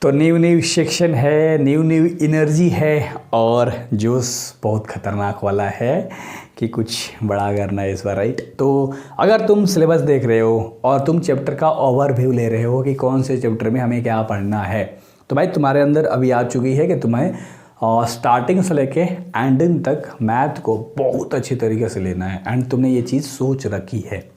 तो new section है, new energy है और जोश बहुत ख़तरनाक वाला है कि कुछ बड़ा करना है इस बार, राइट। तो अगर तुम सिलेबस देख रहे हो और तुम चैप्टर का ओवरव्यू ले रहे हो कि कौन से चैप्टर में हमें क्या पढ़ना है, तो भाई तुम्हारे अंदर अभी आ चुकी है कि तुम्हें स्टार्टिंग से लेके एंडिंग तक मैथ को बहुत अच्छी तरीके से लेना है एंड तुमने ये चीज़ सोच रखी है।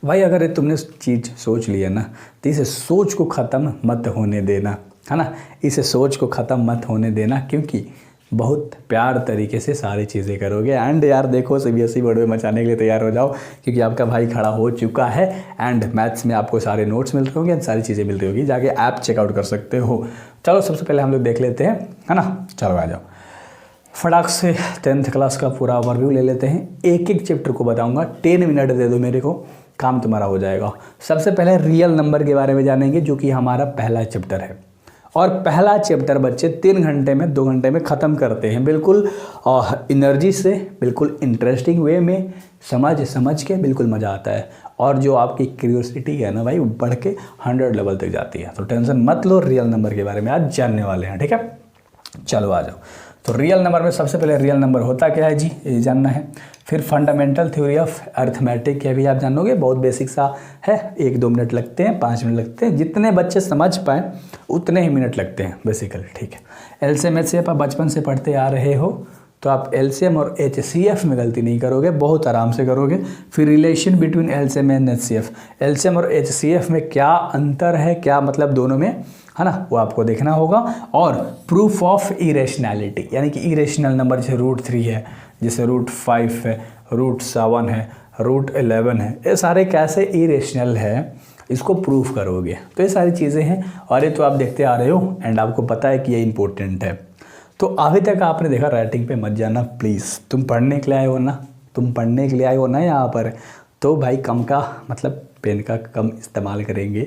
भाई अगर तुमने चीज़ सोच लिया ना तो इसे सोच को ख़त्म मत होने देना, है ना। इसे सोच को ख़त्म मत होने देना, क्योंकि बहुत प्यार तरीके से सारी चीज़ें करोगे। एंड यार देखो सीबीएसई बोर्ड में मचाने के लिए तैयार हो जाओ, क्योंकि आपका भाई खड़ा हो चुका है एंड मैथ्स में आपको सारे नोट्स मिल रहे होंगे एंड सारी चीज़ें मिल रही होगी, जाके ऐप चेकआउट कर सकते हो। चलो सबसे पहले हम लोग देख लेते हैं, है ना। चलो आ जाओ फटाक से 10th क्लास का पूरा ओवरव्यू ले लेते हैं। एक एक चैप्टर को बताऊँगा, 10 मिनट दे दो मेरे को, काम तुम्हारा हो जाएगा। सबसे पहले रियल नंबर के बारे में जानेंगे, जो कि हमारा पहला चैप्टर है। और पहला चैप्टर बच्चे 3 घंटे में 2 घंटे में ख़त्म करते हैं, बिल्कुल एनर्जी से, बिल्कुल इंटरेस्टिंग वे में, समझ के बिल्कुल मज़ा आता है। और जो आपकी क्यूरियोसिटी है ना भाई, वो बढ़ के 100 लेवल तक जाती है। तो टेंशन मत लो, रियल नंबर के बारे में आज जानने वाले हैं, ठीक है। चलो आ जाओ। तो रियल नंबर में सबसे पहले रियल नंबर होता क्या है जी, ये जानना है। फिर फंडामेंटल थ्योरी ऑफ अर्थमेटिक के भी आप जानोगे, बहुत बेसिक सा है। 1-2 मिनट लगते हैं, 5 मिनट लगते हैं, जितने बच्चे समझ पाएँ उतने ही मिनट लगते हैं बेसिकली, ठीक है। एलसीएम एचसीएफ आप बचपन से पढ़ते आ रहे हो, तो आप एलसीएम और एचसीएफ में गलती नहीं करोगे, बहुत आराम से करोगे। फिर relation between LCM and HCF, LCM और एचसीएफ में क्या अंतर है, क्या मतलब दोनों में, है ना, वो आपको देखना होगा। और प्रूफ ऑफ इरेशनैलिटी, यानी कि इरेशनल नंबर जैसे √3 है, जैसे √5 है, √7 है, √11 है, ये सारे कैसे इरेशनल है इसको प्रूफ करोगे। तो ये सारी चीज़ें हैं और ये तो आप देखते आ रहे हो एंड आपको पता है कि ये इंपॉर्टेंट है। तो अभी तक आपने देखा, राइटिंग पे मत जाना प्लीज़। तुम पढ़ने के लिए आए हो ना, तुम पढ़ने के लिए आए हो ना यहाँ पर, तो भाई कम का मतलब पेन का कम इस्तेमाल करेंगे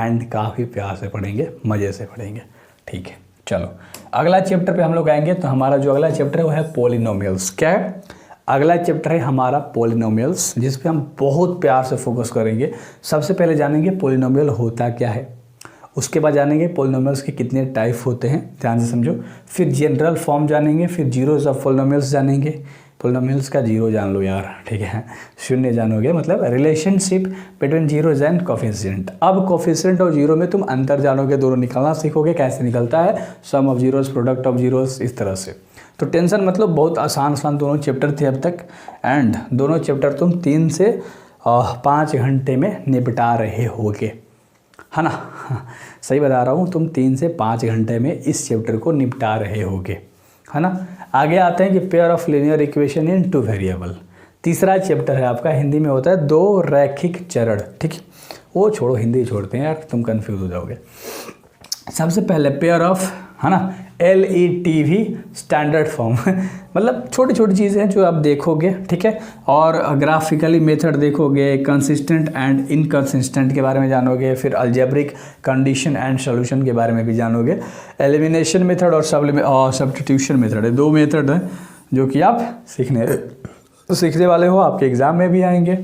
एंड काफ़ी प्यार से पढ़ेंगे, मज़े से पढ़ेंगे, ठीक है। चलो अगला चैप्टर पे हम लोग आएंगे। तो हमारा जो अगला चैप्टर है वो है पॉलिनोमियल्स। क्या है अगला चैप्टर है हमारा पॉलिनोमियल्स, जिस पे हम बहुत प्यार से फोकस करेंगे। सबसे पहले जानेंगे पॉलिनोमियल होता क्या है, उसके बाद जानेंगे पॉलिनोमियल्स के कितने टाइप होते हैं, ध्यान से समझो। फिर जनरल फॉर्म जानेंगे, फिर जीरोज ऑफ पॉलिनोमियल्स जानेंगे। पॉलिनोमियल्स का जीरो जान लो यार, ठीक है, शून्य जानोगे, मतलब relationship between zeros and coefficient. अब कोफिशिएंट और जीरो में तुम अंतर जानोगे, दोनों निकालना सीखोगे, कैसे निकलता है, sum of zeros, product of zeros, इस तरह से। तो टेंशन मतलब बहुत आसान दोनों चैप्टर थे अब तक एंड दोनों चैप्टर तुम 3 से 5 घंटे में निपटा रहे होगे, है ना। सही बता रहा हूँ, तुम 3 से 5 घंटे में इस चैप्टर को निपटा रहे होगे, है ना। आगे आते हैं कि pair of linear equation in 2 variable. तीसरा चैप्टर है आपका, हिंदी में होता है 2 रैखिक चरण, ठीक है। वो छोड़ो, हिंदी छोड़ते हैं यार, तुम कंफ्यूज हो जाओगे। सबसे पहले पेयर ऑफ, है ना, LETV स्टैंडर्ड फॉर्म मतलब छोटी छोटी चीज़ें हैं जो आप देखोगे, ठीक है। और ग्राफिकली मेथड देखोगे, कंसिस्टेंट एंड इनकंसिस्टेंट के बारे में जानोगे। फिर अलजेब्रिक कंडीशन एंड सॉल्यूशन के बारे में भी जानोगे। एलिमिनेशन मेथड और सब्स्टिट्यूशन मेथड है, 2 मेथड हैं जो कि आप सीखने वाले हो, आपके एग्जाम में भी आएंगे,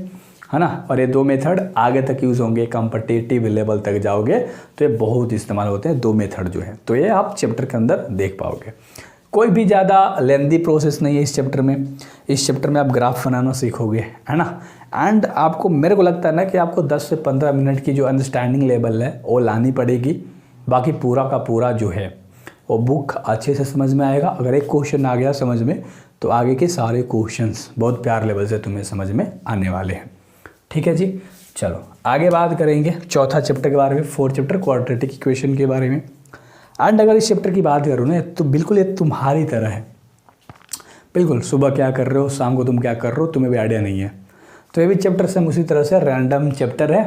है ना। और ये 2 मेथड आगे तक यूज़ होंगे, कॉम्पिटिटिव लेवल तक जाओगे तो ये बहुत इस्तेमाल होते हैं 2 मेथड जो है। तो ये आप चैप्टर के अंदर देख पाओगे। कोई भी ज़्यादा लेंदी प्रोसेस नहीं है इस चैप्टर में। इस चैप्टर में आप ग्राफ बनाना सीखोगे, है ना। एंड आपको, मेरे को लगता है ना कि आपको 10 से 15 मिनट की जो अंडरस्टैंडिंग लेवल है वो लानी पड़ेगी। बाकी पूरा का पूरा जो है वो बुक अच्छे से समझ में आएगा। अगर एक क्वेश्चन आ गया समझ में, तो आगे के सारे क्वेश्चंस बहुत प्यार लेवल से तुम्हें समझ में आने वाले हैं, ठीक है जी। चलो आगे बात करेंगे चौथा चैप्टर के बारे में, 4th चैप्टर क्वाड्रेटिक इक्वेशन के बारे में। एंड अगर इस चैप्टर की बात करूँ ना, तो बिल्कुल ये तुम्हारी तरह है, बिल्कुल सुबह क्या कर रहे हो, शाम को तुम क्या कर रहे हो, तुम्हें भी आइडिया नहीं है। तो ये भी चैप्टर सेम उसी तरह से रैंडम चैप्टर है,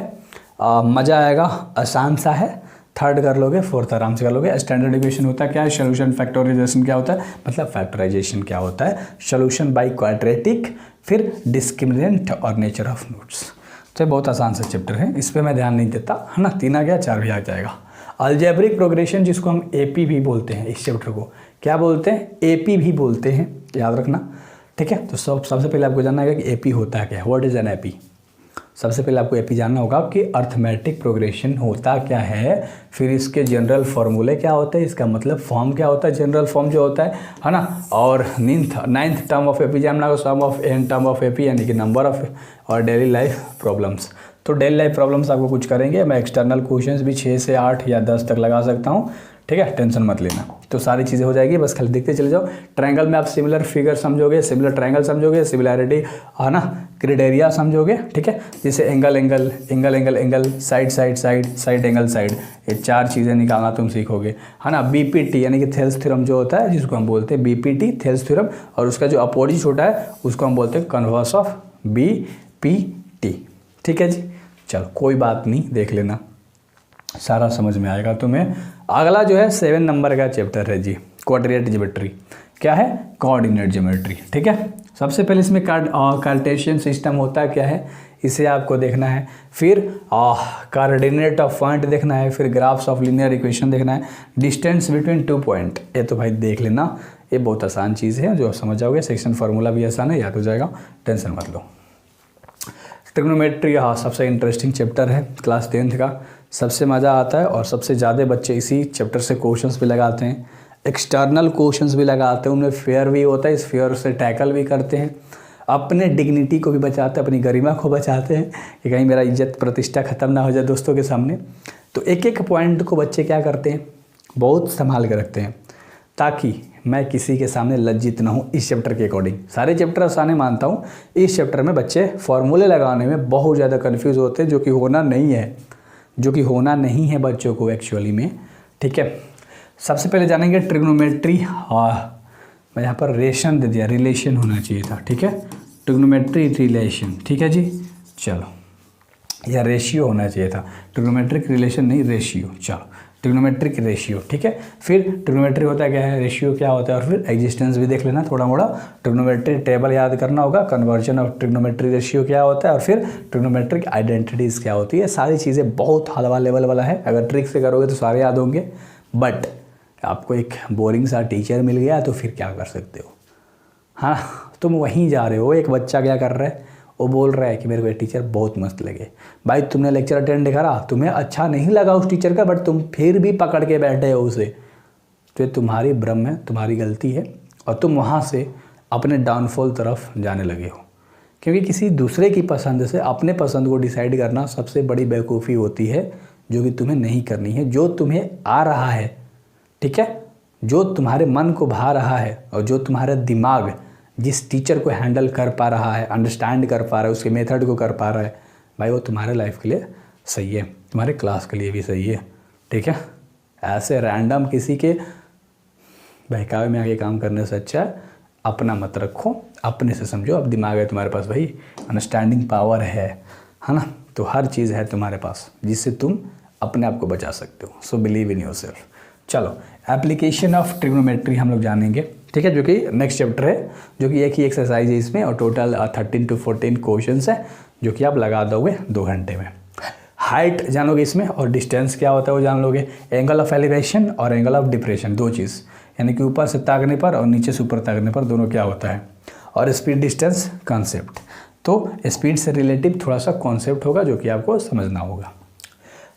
मज़ा आएगा, आसान सा है। 3rd कर लोगे, 4th आराम से कर लोगे। स्टैंडर्ड इक्वेशन होता है क्या है, सोल्यूशन फैक्टराइजेशन क्या होता है, मतलब फैक्टराइजेशन क्या होता है, सोल्यूशन बाय क्वाड्रेटिक, फिर डिस्क्रिमिनेंट और नेचर ऑफ नोट्स। तो ये बहुत आसान सा चैप्टर है, इस पर मैं ध्यान नहीं देता, है ना। 3 आ गया, 4 भी आ जाएगा। अलजेब्रिक प्रोग्रेशन, जिसको हम AP भी बोलते हैं, इस चैप्टर को क्या बोलते हैं, AP भी बोलते हैं, याद रखना, ठीक है। तो सबसे पहले आपको जानना है कि AP होता है क्या, व्हाट इज एन AP। सबसे पहले आपको ये भी जानना होगा कि अर्थमेटिक प्रोग्रेशन होता क्या है, फिर इसके जनरल फार्मूले क्या होते हैं, इसका मतलब फॉर्म क्या होता है, जनरल फॉर्म जो होता है ना। और नाइन्थ टर्म ऑफ एपी जानना होगा, sum of n term of AP यानी कि नंबर ऑफ, और डेली लाइफ प्रॉब्लम्स। तो डेली लाइफ प्रॉब्लम्स आपको कुछ करेंगे, मैं एक्सटर्नल क्वेश्चंस भी 6 से 8 या 10 तक लगा सकता हूँ, ठीक है, टेंशन मत लेना। तो सारी चीज़ें हो जाएगी, बस खाली देखते चले जाओ। ट्रायंगल में आप सिमिलर फिगर समझोगे, सिमिलर ट्रायंगल समझोगे, सिमिलैरिटी है ना, क्राइटेरिया समझोगे, ठीक है, जैसे angle angle angle angle angle, side side side side angle side, ये 4 चीज़ें निकालना तुम सीखोगे, है ना। बीपीटी यानी कि थेल्स थ्योरम जो होता है, जिसको हम बोलते हैं बीपीटी थेल्स थ्योरम, और उसका जो अपोजिट होता है उसको हम बोलते हैं कन्वर्स ऑफ बीपीटी, ठीक है जी। चलो कोई बात नहीं, देख लेना, सारा समझ में आएगा तुम्हें। अगला जो है 7 नंबर का चैप्टर है जी, क्वाड्रेटिक ज्योमेट्री। क्या है? कोऑर्डिनेट ज्योमेट्री, ठीक है। सबसे पहले इसमें कार्टेशियन सिस्टम होता है क्या है, इसे आपको देखना है। फिर कोऑर्डिनेट ऑफ पॉइंट देखना है, फिर ग्राफ्स ऑफ लीनियर इक्वेशन देखना है, डिस्टेंस बिटवीन 2 पॉइंट, ये तो भाई देख लेना, ये बहुत आसान चीज़ है जो समझ जाओगे। सेक्शन फार्मूला भी आसान है, याद हो जाएगा, टेंशन मत लो। ट्रिग्नोमेट्री सबसे इंटरेस्टिंग चैप्टर है, क्लास 10th का, सबसे मज़ा आता है और सबसे ज़्यादा बच्चे इसी चैप्टर से क्वेश्चंस भी लगाते हैं, एक्सटर्नल क्वेश्चंस भी लगाते हैं, उनमें फेयर भी होता है, इस फेयर से टैकल भी करते हैं, अपने डिग्निटी को भी बचाते हैं, अपनी गरिमा को बचाते हैं कि कहीं मेरा इज्जत प्रतिष्ठा खत्म ना हो जाए दोस्तों के सामने। तो एक एक पॉइंट को बच्चे क्या करते हैं, बहुत संभाल कर रखते हैं, ताकि मैं किसी के सामने लज्जित ना हूँ। इस चैप्टर के अकॉर्डिंग सारे चैप्टर आसान मानता हूँ, इस चैप्टर में बच्चे फॉर्मूले लगाने में बहुत ज़्यादा कन्फ्यूज़ होते हैं, जो कि होना नहीं है बच्चों को एक्चुअली में, ठीक है। सबसे पहले जानेंगे ट्रिग्नोमेट्री, मैं यहाँ पर रेशन दे दिया, रिलेशन होना चाहिए था, ठीक है, ट्रिग्नोमेट्री रिलेशन, ठीक है जी। चलो, या रेशियो होना चाहिए था, ट्रिग्नोमेट्रिक रिलेशन नहीं, रेशियो। चलो, ट्रिग्नोमेट्रिक रेशियो, ठीक है। फिर ट्रिग्नोमेट्री होता है क्या है, रेशियो क्या होता है, और फिर एग्जिस्टेंस भी देख लेना थोड़ा मोड़ा। ट्रिग्नोमेट्री टेबल याद करना होगा, कन्वर्जन ऑफ ट्रिग्नोमेट्री रेशियो क्या होता है, और फिर ट्रिग्नोमेट्रिक आइडेंटिटीज़ क्या होती है। सारी चीज़ें बहुत हलवा लेवल वाला है, अगर ट्रिक से करोगे तो सारे याद होंगे, बट आपको एक बोरिंग सा टीचर मिल गया तो फिर क्या कर सकते हो। हाँ, तुम वहीं जा रहे हो, एक बच्चा क्या कर रहा है, वो बोल रहा है कि मेरे को ये टीचर बहुत मस्त लगे। भाई तुमने लेक्चर अटेंड करा, तुम्हें अच्छा नहीं लगा उस टीचर का, बट तुम फिर भी पकड़ के बैठे हो उसे, तो ये तुम्हारी भ्रम है, तुम्हारी गलती है, और तुम वहाँ से अपने डाउनफॉल तरफ जाने लगे हो। क्योंकि किसी दूसरे की पसंद से अपने पसंद को डिसाइड करना सबसे बड़ी बेवकूफ़ी होती है, जो कि तुम्हें नहीं करनी है। जो तुम्हें आ रहा है, ठीक है, जो तुम्हारे मन को भा रहा है, और जो तुम्हारा दिमाग जिस टीचर को हैंडल कर पा रहा है, अंडरस्टैंड कर पा रहा है, उसके मेथड को कर पा रहा है, भाई वो तुम्हारे लाइफ के लिए सही है, तुम्हारे क्लास के लिए भी सही है, ठीक है। ऐसे रैंडम किसी के बहकावे में आगे काम करने से अच्छा है अपना मत रखो, अपने से समझो। अब दिमाग है तुम्हारे पास भाई, अंडरस्टैंडिंग पावर है ना, तो हर चीज़ है तुम्हारे पास जिससे तुम अपने आप को बचा सकते हो। So believe in yourself. चलो, एप्लीकेशन ऑफ ट्रिग्नोमेट्री हम लोग जानेंगे, ठीक है, जो कि नेक्स्ट चैप्टर है, जो कि एक ही एक्सरसाइज है इसमें, और टोटल 13 to 14 क्वेश्चंस है, जो कि आप लगा दोगे 2 घंटे में। हाइट जानोगे इसमें, और डिस्टेंस क्या होता है वो जान लोगे। एंगल ऑफ एलिवेशन और एंगल ऑफ डिप्रेशन, 2 चीज़, यानी कि ऊपर से ताकने पर और नीचे से ऊपर ताकने पर दोनों क्या होता है। और स्पीड डिस्टेंस कॉन्सेप्ट, तो स्पीड से रिलेटिव थोड़ा सा कॉन्सेप्ट होगा, जो कि आपको समझना होगा।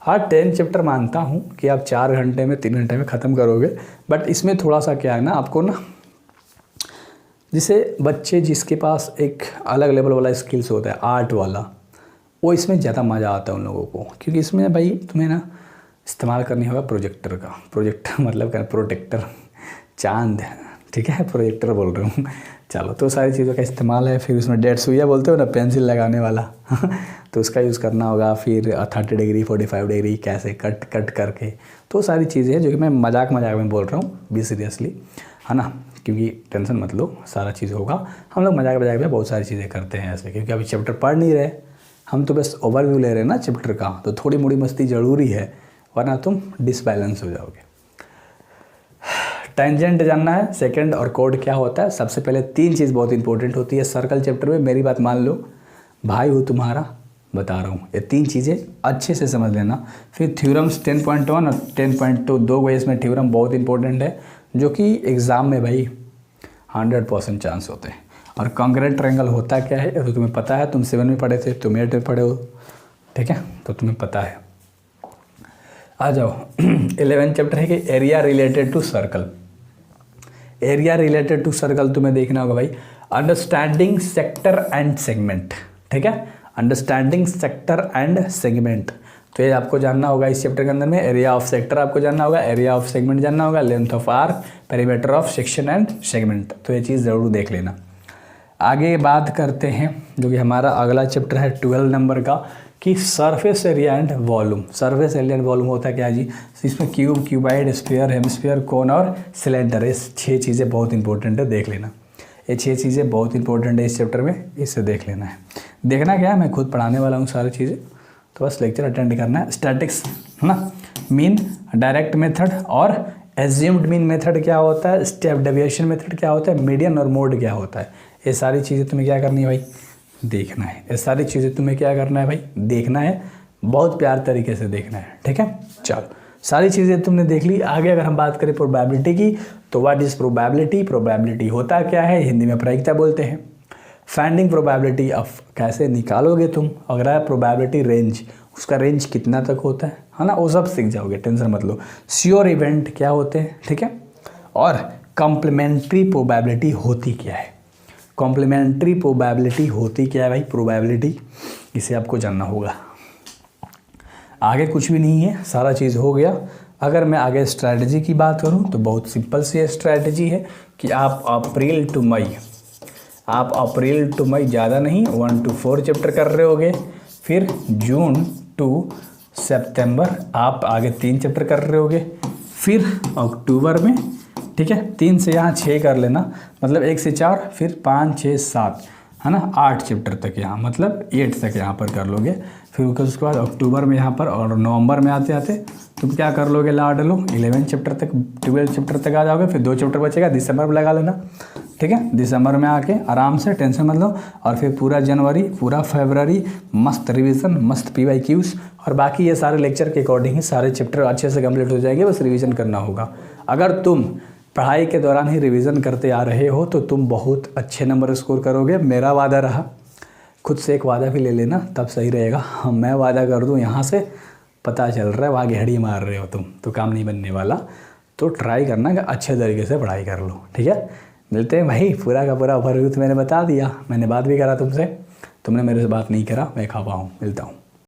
हाँ, 10 चैप्टर मानता हूँ कि आप 4 घंटे में 3 घंटे में ख़त्म करोगे, बट इसमें थोड़ा सा क्या है ना, आपको ना, जिसे बच्चे जिसके पास एक अलग लेवल वाला स्किल्स होता है, आर्ट वाला, वो इसमें ज़्यादा मज़ा आता है उन लोगों को। क्योंकि इसमें भाई तुम्हें ना इस्तेमाल करनी होगा प्रोजेक्टर का, प्रोजेक्टर मतलब क्या, प्रोटेक्टर, चांद, ठीक है, प्रोजेक्टर बोल रहा हूँ। चलो, तो सारी चीज़ों का इस्तेमाल है। फिर उसमें डेढ़ सुइया बोलते हो ना, पेंसिल लगाने वाला तो उसका यूज़ करना होगा। फिर 30 डिग्री 45 डिग्री कैसे कट करके, तो सारी चीज़ें हैं जो कि मैं मजाक में बोल रहा हूँ, बी सीरियसली, है ना। क्योंकि टेंशन मत लो, सारा चीज़ होगा। हम लोग मजाक में बहुत सारी चीज़ें करते हैं ऐसे, क्योंकि अभी चैप्टर पढ़ नहीं रहे, हम तो बस ओवरव्यू ले रहे हैं ना चैप्टर का, तो थोड़ी मोड़ी मस्ती ज़रूरी है, वरना तुम डिसबैलेंस हो जाओगे। टेंजेंट जानना है, सेकंड और कोड क्या होता है। सबसे पहले 3 चीज़ बहुत इंपॉर्टेंट होती है सर्कल चैप्टर में, मेरी बात मान लो, भाई हूँ तुम्हारा, बता रहा हूँ, ये 3 चीज़ें अच्छे से समझ लेना। फिर थ्योरम्स 10.1 और 10.2, 2 वेज में थ्योरम बहुत इंपॉर्टेंट है, जो कि एग्ज़ाम में भाई 100% चांस होते हैं। और कॉन्ग्रुएंट ट्रायंगल होता क्या है तो तुम्हें पता है, तुम 7 में पढ़े थे, तुम 8 में पढ़े हो, ठीक है, तो तुम्हें पता है। आ जाओ 11 चैप्टर है कि area related to circle. Area related to circle तुम्हें देखना होगा भाई, अंडरस्टैंडिंग सेक्टर एंड सेगमेंट, ठीक है, अंडरस्टैंडिंग सेक्टर एंड सेगमेंट। तो ये आपको जानना होगा इस चैप्टर के अंदर में। एरिया ऑफ सेक्टर आपको जानना होगा, एरिया ऑफ सेगमेंट जानना होगा, length of arc, perimeter of section and segment. तो ये चीज़ ज़रूर देख लेना। आगे बात करते हैं जो कि हमारा अगला चैप्टर है 12 नंबर का, कि surface area and volume. Surface area and volume होता क्या है जी, इसमें क्यूब, क्यूबाइड, स्फीयर, हेमिस्फीयर, कोन और सिलेंडर, ये 6 चीज़ें बहुत इंपॉर्टेंट है, देख लेना। ये 6 चीज़ें बहुत इंपॉर्टेंट है इस चैप्टर में, इसे देख लेना है। देखना क्या है, मैं खुद पढ़ाने वाला हूँ सारी चीज़ें, तो बस लेक्चर अटेंड करना है। स्टैटिक्स है ना, मीन, डायरेक्ट मेथड और एज्यूम्ड मीन मेथड क्या होता है, स्टेप डेविएशन मेथड क्या होता है, मीडियन और मोड क्या होता है, ये सारी चीज़ें तुम्हें क्या करनी है भाई, देखना है। ये सारी चीज़ें तुम्हें क्या करना है भाई, देखना है, बहुत प्यार तरीके से देखना है, ठीक है। चलो सारी चीज़ें तुमने देख ली। आगे अगर हम बात करें प्रोबेबिलिटी की, तो व्हाट इज़ प्रोबेबिलिटी। प्रोबेबिलिटी होता क्या है, हिंदी में प्रायिकता बोलते हैं। फाइंडिंग प्रोबेबिलिटी ऑफ, कैसे निकालोगे तुम, अगर है प्रोबेबिलिटी रेंज, उसका रेंज कितना तक होता है ना, वो सब सीख जाओगे, टेंशन मत लो। श्योर इवेंट क्या होते हैं, ठीक है। और कॉम्प्लीमेंट्री प्रोबेबिलिटी होती क्या है, कॉम्प्लीमेंट्री प्रोबेबिलिटी होती क्या है भाई, प्रोबेबिलिटी, इसे आपको जानना होगा। आगे कुछ भी नहीं है, सारा चीज़ हो गया। अगर मैं आगे स्ट्रैटेजी की बात करूं तो बहुत सिंपल सी स्ट्रैटेजी है कि आप अप्रैल टू मई ज़्यादा नहीं 1 to 4 चैप्टर कर रहे होगे, फिर जून टू सितंबर आप आगे 3 चैप्टर कर रहे होगे, फिर अक्टूबर में, ठीक है, 3 से यहाँ 6 कर लेना, मतलब 1 से 4, फिर 5, 6, 7 है ना, 8 चैप्टर तक यहाँ, मतलब 8 तक यहाँ पर कर लोगे। फिर उसके बाद अक्टूबर में यहाँ पर और नवंबर में आते आते तुम क्या कर लोगे, लाड लो 11 चैप्टर तक, 12 चैप्टर तक आ जाओगे। फिर 2 चैप्टर बचेगा, दिसंबर में लगा लेना, ठीक है। दिसंबर में आके आराम से टेंशन मत लो, और फिर पूरा जनवरी, पूरा फरवरी मस्त रिवीजन, मस्त PYQs, और बाकी ये सारे लेक्चर के अकॉर्डिंग ही सारे चैप्टर अच्छे से कंप्लीट हो जाएंगे, बस रिवीजन करना होगा। अगर तुम पढ़ाई के दौरान ही रिवीजन करते आ रहे हो तो तुम बहुत अच्छे नंबर स्कोर करोगे। मेरा वादा रहा, खुद से एक वादा भी ले लेना, तब सही रहेगा। मैं वादा कर दूं यहाँ से, पता चल रहा है वहाँ गेहड़ी मार रहे हो तुम, तो काम नहीं बनने वाला। तो ट्राई करना कि अच्छे तरीके से पढ़ाई कर लो, ठीक है। मिलते हैं भाई, पूरा का पूरा ओवरव्यू तो मैंने बता दिया, मैंने बात भी करा तुमसे, तुमने मेरे से बात नहीं करा, मैं खा पाऊँ। मिलता हूँ।